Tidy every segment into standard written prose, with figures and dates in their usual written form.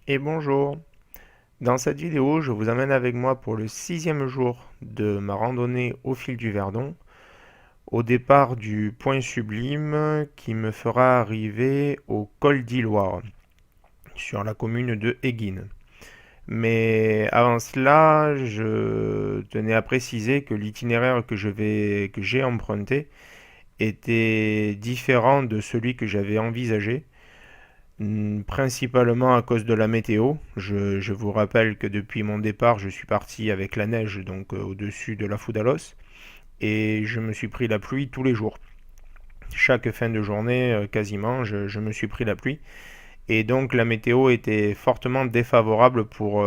Et bonjour. Dans cette vidéo, je vous amène avec moi pour le sixième jour de ma randonnée au fil du Verdon, au départ du Point Sublime qui me fera arriver au col d'Iloire, sur la commune de Éguines. Mais avant cela, je tenais à préciser que l'itinéraire que j'ai emprunté était différent de celui que j'avais envisagé. Principalement à cause de la météo. Je vous rappelle que depuis mon départ, je suis parti avec la neige donc au-dessus de la Foudalos et je me suis pris la pluie tous les jours. Chaque fin de journée, quasiment, je me suis pris la pluie. Et donc la météo était fortement défavorable pour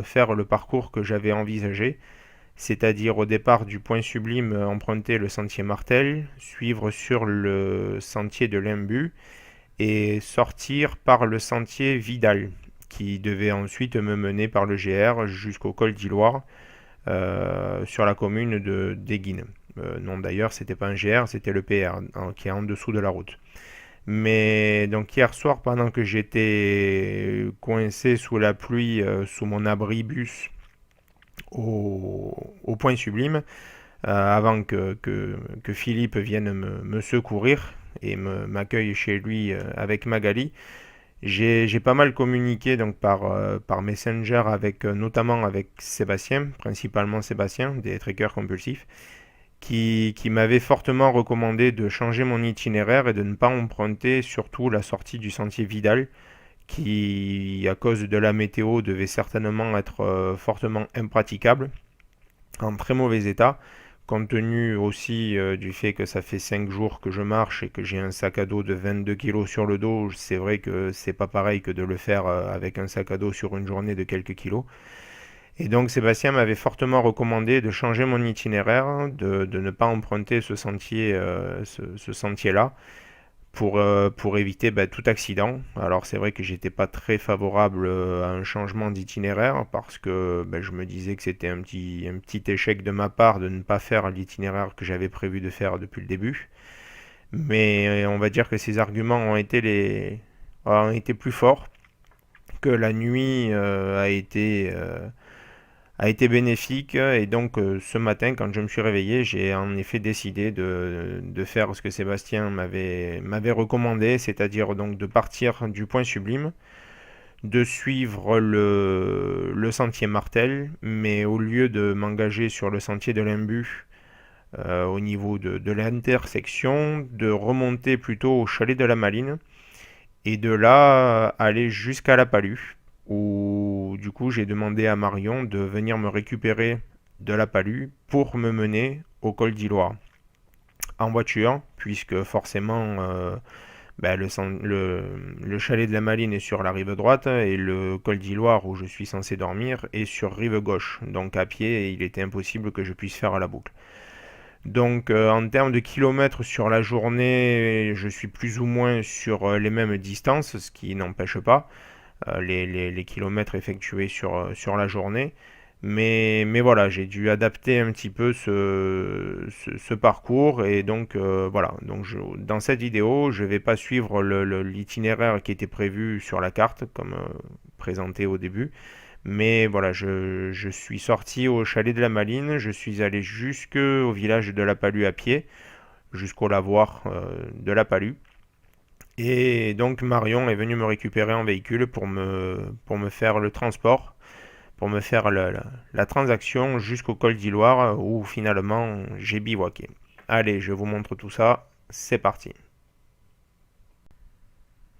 faire le parcours que j'avais envisagé, c'est-à-dire au départ du Point Sublime, emprunter le sentier Martel, suivre sur le sentier de l'Imbu et sortir par le sentier Vidal, qui devait ensuite me mener par le GR jusqu'au col d'Iloire, sur la commune de d'Éguines. Non, d'ailleurs, c'était pas un GR, c'était le PR, qui est en dessous de la route. Mais donc hier soir, pendant que j'étais coincé sous la pluie, sous mon abribus au Point Sublime, avant que Philippe vienne me secourir et m'accueille chez lui avec Magali, j'ai pas mal communiqué donc par Messenger avec notamment avec Sébastien, principalement Sébastien des trekkers compulsifs, qui m'avait fortement recommandé de changer mon itinéraire et de ne pas emprunter surtout la sortie du sentier Vidal, qui à cause de la météo devait certainement être fortement impraticable, en très mauvais état, compte tenu aussi du fait que ça fait 5 jours que je marche et que j'ai un sac à dos de 22 kilos sur le dos. C'est vrai que c'est pas pareil que de le faire avec un sac à dos sur une journée de quelques kilos. Et donc Sébastien m'avait fortement recommandé de changer mon itinéraire, de ne pas emprunter ce sentier-là, pour éviter tout accident. Alors c'est vrai que j'étais pas très favorable à un changement d'itinéraire parce que je me disais que c'était un petit échec de ma part de ne pas faire l'itinéraire que j'avais prévu de faire depuis le début. Mais on va dire que ces arguments ont été plus forts, que la nuit a été bénéfique et donc ce matin quand je me suis réveillé j'ai en effet décidé de faire ce que Sébastien m'avait recommandé, c'est-à-dire donc de partir du Point Sublime, de suivre le sentier Martel, mais au lieu de m'engager sur le sentier de l'Imbu au niveau de l'intersection, de remonter plutôt au chalet de la Maline et de là aller jusqu'à la Palue, où du coup j'ai demandé à Marion de venir me récupérer de la Palue pour me mener au col d'Iloire en voiture, puisque forcément le chalet de la Maline est sur la rive droite et le col d'Iloire où je suis censé dormir est sur rive gauche. Donc à pied, il était impossible que je puisse faire la boucle. Donc en termes de kilomètres sur la journée, je suis plus ou moins sur les mêmes distances, ce qui n'empêche pas les kilomètres effectués sur la journée. Mais voilà, j'ai dû adapter un petit peu ce parcours et donc voilà. Donc dans cette vidéo, je ne vais pas suivre l'itinéraire qui était prévu sur la carte comme présenté au début. Mais voilà, je suis sorti au chalet de la Maline, je suis allé jusqu'au village de la Palue à pied, jusqu'au lavoir de la Palue. Et donc Marion est venue me récupérer en véhicule pour me faire le transport, pour me faire la transaction jusqu'au col d'Iloire où finalement j'ai bivouaqué. Allez, je vous montre tout ça, c'est parti.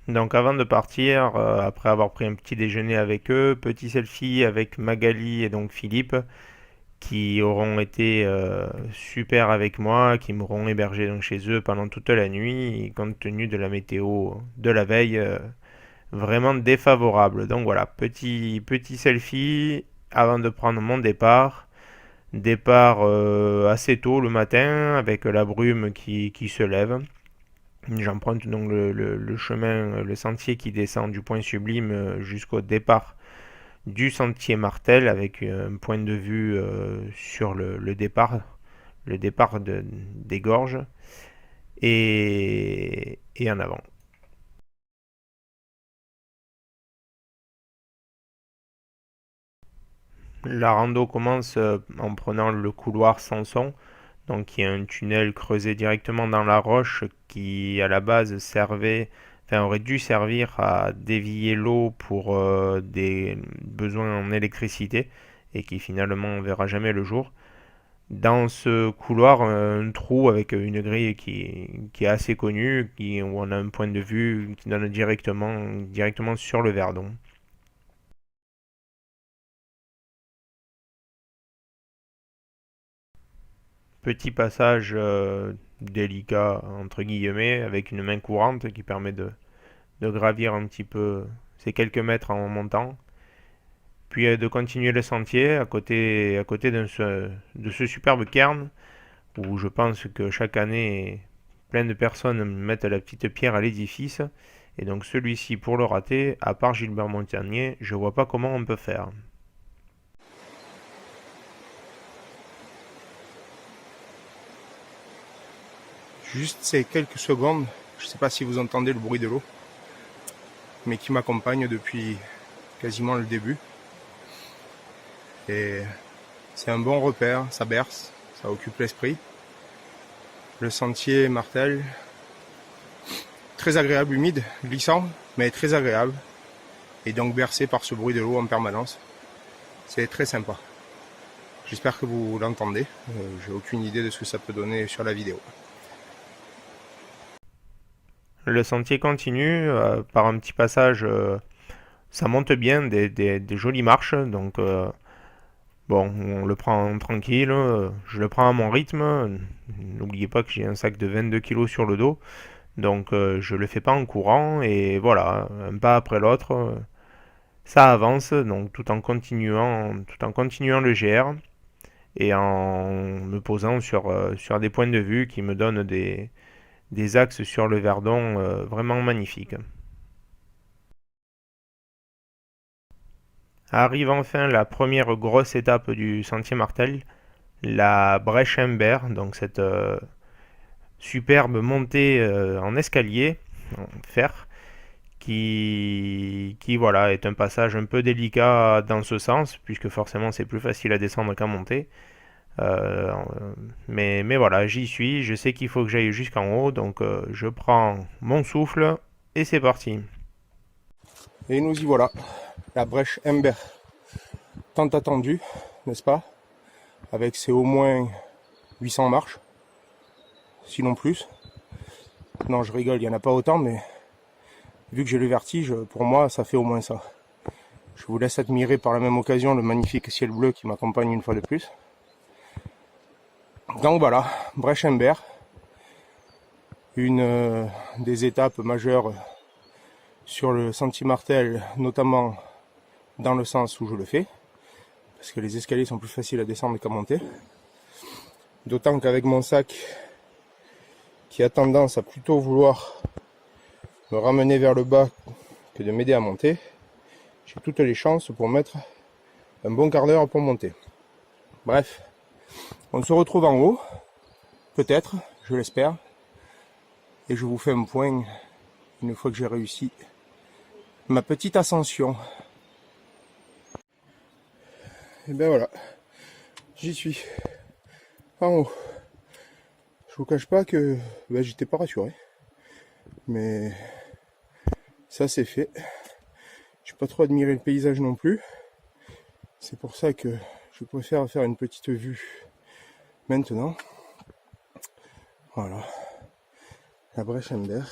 Donc avant de partir, après avoir pris un petit déjeuner avec eux, petit selfie avec Magali et donc Philippe, qui auront été super avec moi, qui m'auront hébergé donc chez eux pendant toute la nuit, compte tenu de la météo de la veille vraiment défavorable. Donc voilà, petit selfie avant de prendre mon départ. Départ assez tôt le matin avec la brume qui se lève. J'emprunte donc le chemin, le sentier qui descend du Point Sublime jusqu'au départ du sentier Martel avec un point de vue sur le départ des gorges et en avant. La rando commence en prenant le couloir Sanson, donc il y a un tunnel creusé directement dans la roche qui à la base aurait dû servir à dévier l'eau pour des besoins en électricité et qui finalement ne verra jamais le jour. Dans ce couloir, un trou avec une grille qui est assez connue, où on a un point de vue qui donne directement sur le Verdon. Petit passage délicat, entre guillemets, avec une main courante qui permet de gravir un petit peu ces quelques mètres en montant, puis de continuer le sentier à côté de ce superbe cairn où je pense que chaque année, plein de personnes mettent la petite pierre à l'édifice. Et donc celui-ci, pour le rater, à part Gilbert Montagnier, je vois pas comment on peut faire. Juste ces quelques secondes, je ne sais pas si vous entendez le bruit de l'eau, mais qui m'accompagne depuis quasiment le début. Et c'est un bon repère, ça berce, ça occupe l'esprit. Le sentier Martel, très agréable, humide, glissant, mais très agréable. Et donc bercé par ce bruit de l'eau en permanence. C'est très sympa. J'espère que vous l'entendez. J'ai aucune idée de ce que ça peut donner sur la vidéo. Le sentier continue par un petit passage, ça monte bien, des jolies marches, donc bon, on le prend tranquille, je le prends à mon rythme. N'oubliez pas que j'ai un sac de 22 kilos sur le dos, donc je le fais pas en courant, et voilà, un pas après l'autre, ça avance, donc tout en continuant le GR et en me posant sur des points de vue qui me donnent des axes sur le Verdon vraiment magnifiques. Arrive enfin la première grosse étape du sentier Martel, la Brèche Imbert, donc cette superbe montée en escalier en fer voilà, est un passage un peu délicat dans ce sens, puisque forcément c'est plus facile à descendre qu'à monter. Euh, mais voilà, j'y suis, je sais qu'il faut que j'aille jusqu'en haut, donc je prends mon souffle et c'est parti. Et nous y voilà, la brèche Ember, tant attendue, n'est-ce pas? Avec ses au moins 800 marches, sinon plus. Non, je rigole, il n'y en a pas autant, mais vu que j'ai le vertige, pour moi, ça fait au moins ça. Je vous laisse admirer par la même occasion le magnifique ciel bleu qui m'accompagne une fois de plus. Donc voilà, Brèche-Imbert, une des étapes majeures sur le sentier Martel, notamment dans le sens où je le fais, parce que les escaliers sont plus faciles à descendre qu'à monter. D'autant qu'avec mon sac, qui a tendance à plutôt vouloir me ramener vers le bas que de m'aider à monter, j'ai toutes les chances pour mettre un bon quart d'heure pour monter. Bref, on se retrouve en haut, peut-être, je l'espère, et je vous fais un point une fois que j'ai réussi ma petite ascension. Et ben voilà, j'y suis, en haut. Je vous cache pas que j'étais pas rassuré, mais ça c'est fait. Je n'ai pas trop admiré le paysage non plus. C'est pour ça que je préfère faire une petite vue maintenant. Voilà, la brèche Ember.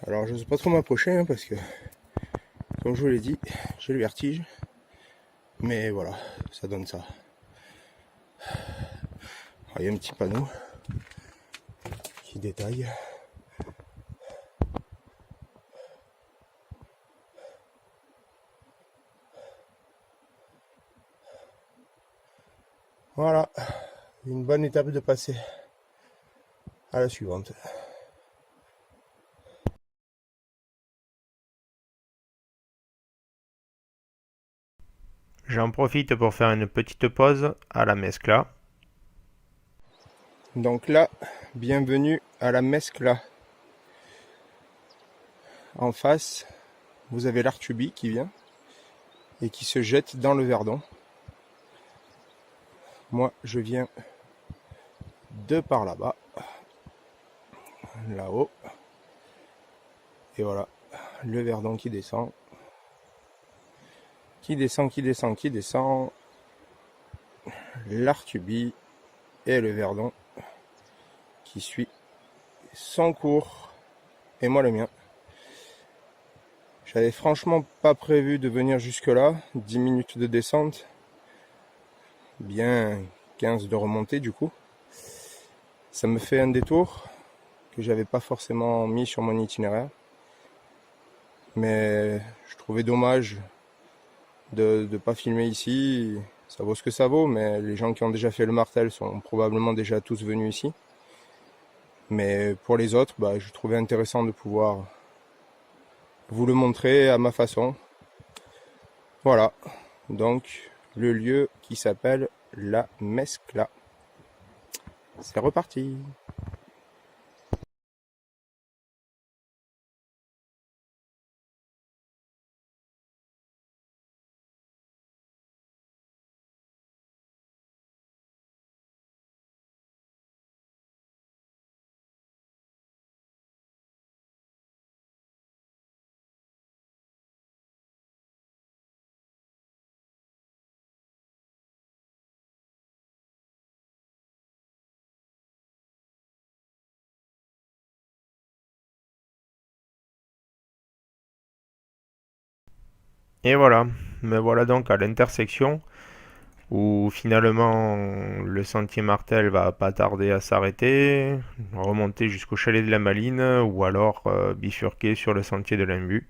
Alors je n'ose pas trop m'approcher parce que, comme je vous l'ai dit, j'ai le vertige. Mais voilà, ça donne ça. Alors, il y a un petit panneau qui détaille. Voilà, une bonne étape de passer à la suivante. J'en profite pour faire une petite pause à la Mescla. Donc là, bienvenue à la Mescla. En face, vous avez l'Artuby qui vient. et qui se jette dans le Verdon. Moi, je viens de par là-bas, là-haut. Et voilà, le Verdon qui descend. Qui descend, qui descend, qui descend. L'Artuby et le Verdon qui suit son cours. Et moi le mien. J'avais franchement pas prévu de venir jusque là. 10 minutes de descente. Bien 15 de remontée du coup. Ça me fait un détour que j'avais pas forcément mis sur mon itinéraire. Mais je trouvais dommage de ne pas filmer ici. Ça vaut ce que ça vaut, mais les gens qui ont déjà fait le Martel sont probablement déjà tous venus ici. Mais pour les autres, je trouvais intéressant de pouvoir vous le montrer à ma façon. Voilà, donc le lieu qui s'appelle la Mescla. C'est reparti. Et voilà, me voilà donc à l'intersection où finalement le sentier Martel va pas tarder à s'arrêter, remonter jusqu'au chalet de la Maline ou alors bifurquer sur le sentier de l'Imbu.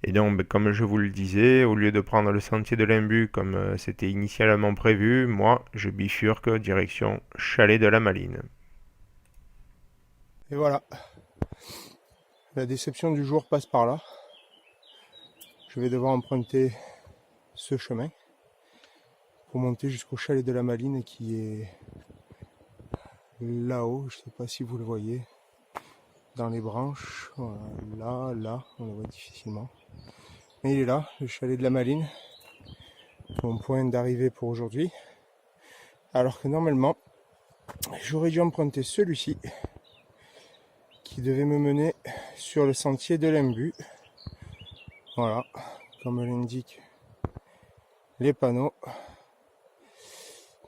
Et donc, comme je vous le disais, au lieu de prendre le sentier de l'Imbu comme c'était initialement prévu, moi je bifurque direction chalet de la Maline. Et voilà, la déception du jour passe par là. Je vais devoir emprunter ce chemin pour monter jusqu'au chalet de la Maline qui est là-haut, je ne sais pas si vous le voyez, dans les branches, voilà, là, on le voit difficilement. Mais il est là, le chalet de la Maline, mon point d'arrivée pour aujourd'hui. Alors que normalement, j'aurais dû emprunter celui-ci, qui devait me mener sur le sentier de l'Imbu. Voilà, comme l'indiquent les panneaux.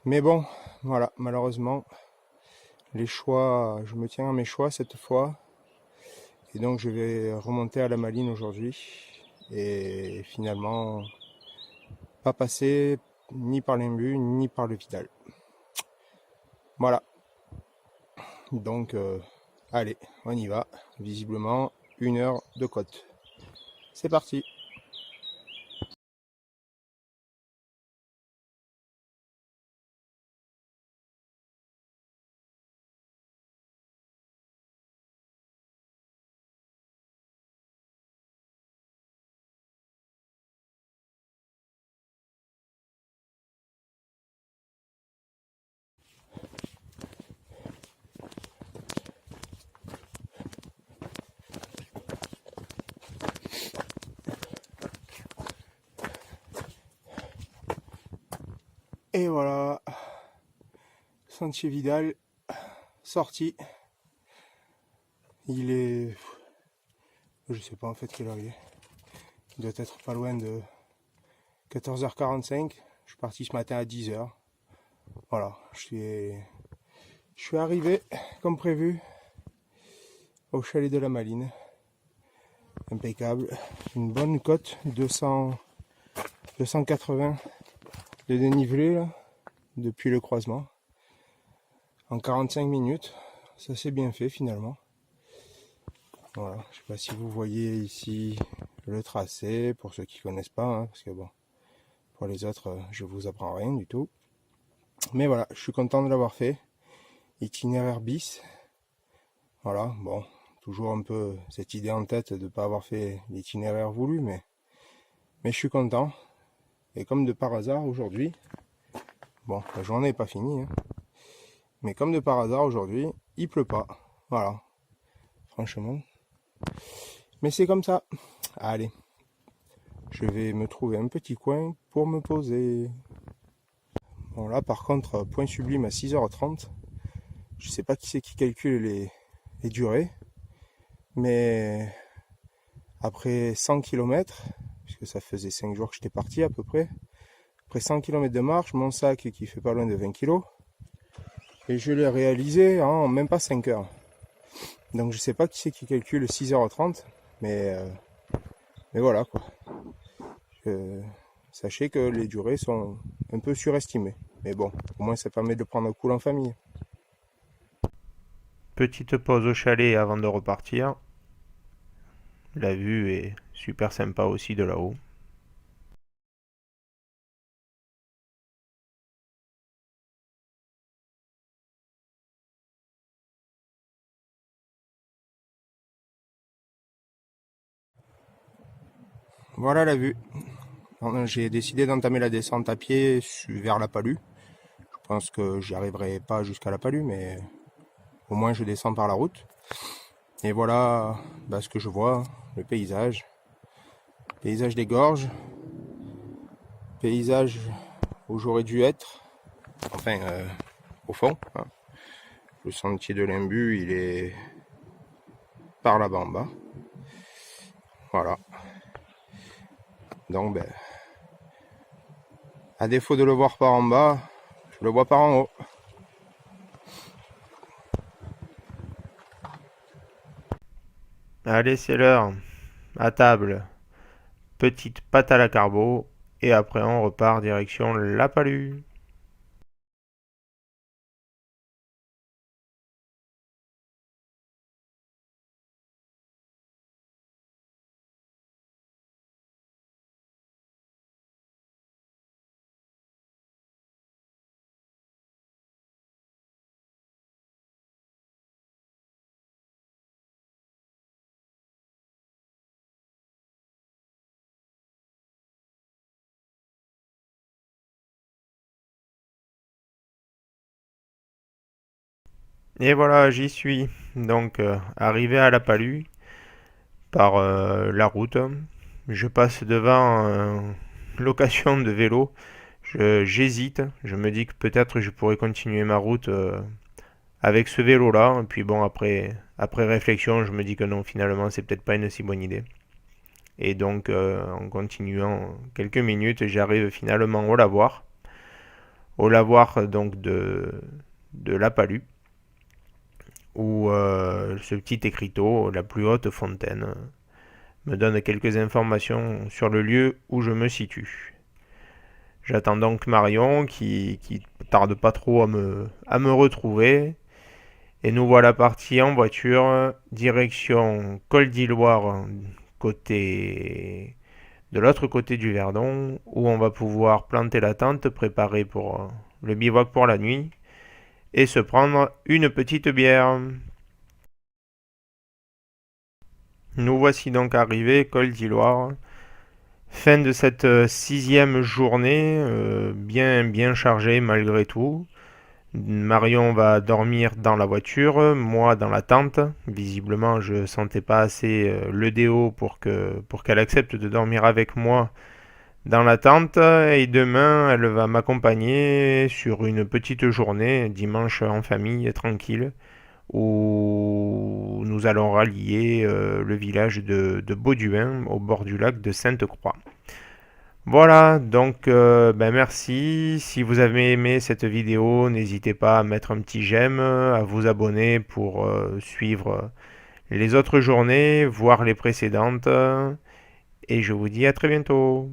Mais bon, voilà, malheureusement, les choix, je me tiens à mes choix cette fois. Et donc je vais remonter à la Maline aujourd'hui. Et finalement, pas passer ni par l'Imbu, ni par le Vidal. Voilà. Donc, allez, on y va. Visiblement, 1 heure de côte. C'est parti. Et voilà, sentier Vidal, sorti. Il est, je sais pas en fait quelle heure il est. Il doit être pas loin de 14h45. Je suis parti ce matin à 10h. Voilà, je suis arrivé comme prévu au chalet de la Maline. Impeccable, une bonne cote, 280 de dénivelé là, depuis le croisement. En 45 minutes, ça s'est bien fait finalement. Voilà, je sais pas si vous voyez ici le tracé, pour ceux qui connaissent pas, hein, parce que bon, pour les autres, je vous apprends rien du tout. Mais voilà, je suis content de l'avoir fait. Itinéraire bis. Voilà, bon, toujours un peu cette idée en tête de ne pas avoir fait l'itinéraire voulu, mais je suis content. Et comme de par hasard aujourd'hui, bon, la journée n'est pas finie, hein, mais comme de par hasard aujourd'hui, il pleut pas. Voilà, franchement. Mais c'est comme ça. Allez, je vais me trouver un petit coin pour me poser. Bon là par contre, point sublime à 6h30. Je sais pas qui c'est qui calcule les durées, mais après 100 km, puisque ça faisait 5 jours que j'étais parti à peu près, après 100 km de marche, mon sac qui fait pas loin de 20 kg, et je l'ai réalisé en même pas 5 heures. Donc je sais pas qui c'est qui calcule 6h30, mais voilà quoi. Sachez que les durées sont un peu surestimées. Mais bon, au moins ça permet de prendre cool en famille. Petite pause au chalet avant de repartir. La vue est super sympa aussi de là-haut. Voilà la vue. J'ai décidé d'entamer la descente à pied vers la Palue. Je pense que j'y arriverai pas jusqu'à la Palue, mais au moins je descends par la route. Et voilà ce que je vois, le paysage. Paysage des gorges. Paysage où j'aurais dû être. Enfin, au fond. Hein. Le sentier de l'Imbu, il est par là-bas en bas. Voilà. Donc, à défaut de le voir par en bas, je le vois par en haut. Allez, c'est l'heure. À table. Petite pâte à la carbo. Et après, on repart direction la Palue. Et voilà, j'y suis. Donc, arrivé à la Palue par la route. Je passe devant location de vélo. J'hésite. Je me dis que peut-être je pourrais continuer ma route avec ce vélo-là. Et puis bon, après réflexion, je me dis que non, finalement, c'est peut-être pas une si bonne idée. Et donc, en continuant quelques minutes, j'arrive finalement au lavoir. Au lavoir donc de la Palue, où ce petit écriteau, la plus haute fontaine, me donne quelques informations sur le lieu où je me situe. J'attends donc Marion qui tarde pas trop à me retrouver. Et nous voilà partis en voiture, direction Col d'Iloire, côté de l'autre côté du Verdon, où on va pouvoir planter la tente, préparer pour le bivouac pour la nuit, et se prendre une petite bière. Nous voici donc arrivés, Col d'Iloire. Fin de cette sixième journée, bien chargée malgré tout. Marion va dormir dans la voiture, moi dans la tente. Visiblement, je sentais pas assez le déo pour qu'elle accepte de dormir avec moi dans la tente. Et demain, elle va m'accompagner sur une petite journée, dimanche en famille, tranquille, où nous allons rallier le village de Bauduin au bord du lac de Sainte-Croix. Voilà, donc merci. Si vous avez aimé cette vidéo, n'hésitez pas à mettre un petit j'aime, à vous abonner pour suivre les autres journées, voir les précédentes. Et je vous dis à très bientôt.